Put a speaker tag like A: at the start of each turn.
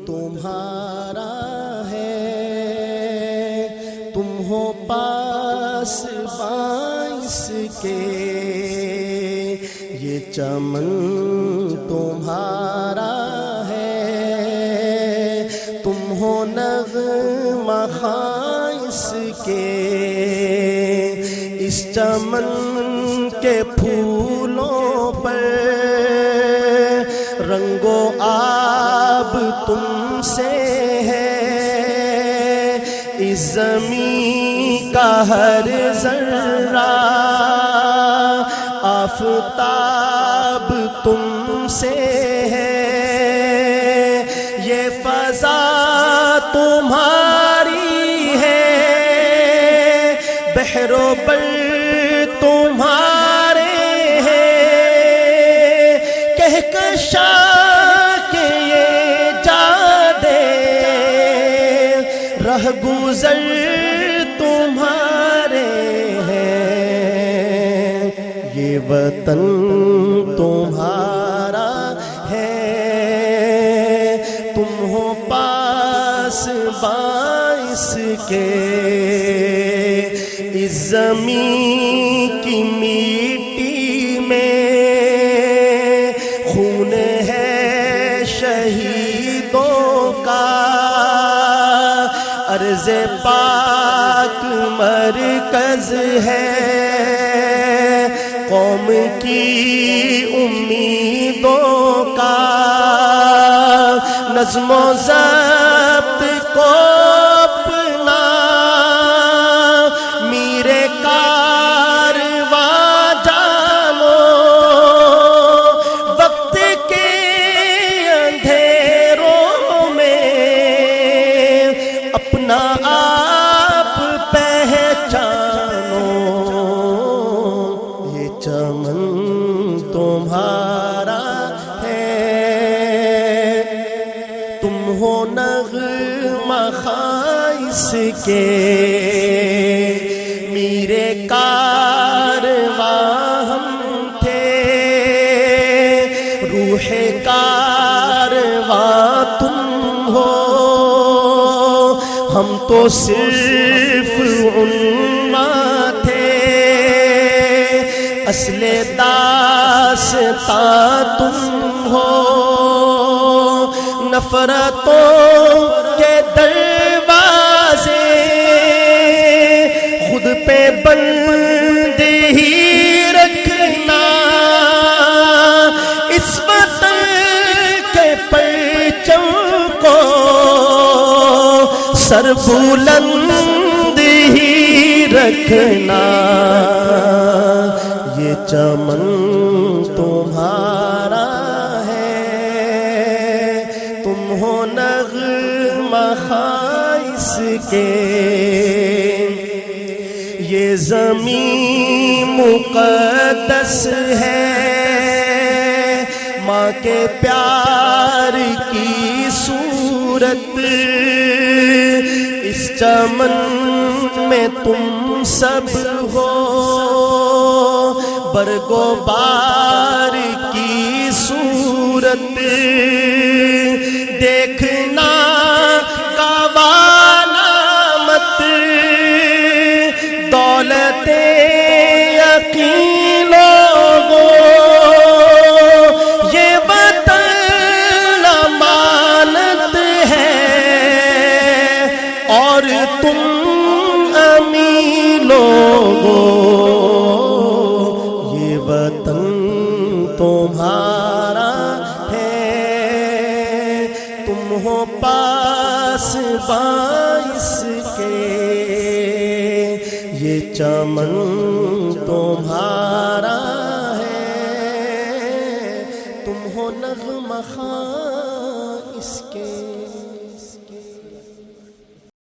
A: تمہارا ہے، تم ہو پاس باعث کے، یہ چمن تمہارا ہے، تم ہو نغمہ خاص کے، اس چمن کے پھولوں پر رنگ و آب تم سے ہے، اس زمین کا ہر ذرہ آفتاب تم سے ہے، یہ فضا تمہاری ہے، بحر و بر تمہارے ہیں، کہکشاں کے یہ جادے رہ گزر تمہارے ہیں، یہ وطن تمہارا ہے، تم ہو پاس باعث کے، اس زمین کی مٹی میں خون ہے شہیدوں کا، عرض پاک مرکز ہے قوم کی امیدوں کا، نظم و ضبط کو اپنا میرے کارواں جانو، وقت کے اندھیروں میں اپنا آپ پہچانو، یہ چمن تمہارا ہے، تم ہو نغمہ خاص کے، میرے کارواں ہم تھے، روح کارواں تم ہو، ہم تو صرف عنواں تھے، اصل داستاں تم ہو، نفرتوں کے دروازے خود پہ بند ہی رکھنا، اس وطن کے پرچم کو سر بلند ہی رکھنا، یہ چمن تمہارا ہے، تم ہو نغمہ خاص کے، یہ زمین مقدس ہے، ماں کے پیار کی صورت، اس چمن میں تم سب ہو، برگ و بار کی صورت، دیکھنا گوانا مت دولت یقین لوگوں، یہ وطن امانت ہے اور تم امین لوگوں، یہ وطن تمہارا ہے، تم ہو پاس باعث کے، یہ چمن تمہارا ہے، تم ہو نغمہ خاص کے۔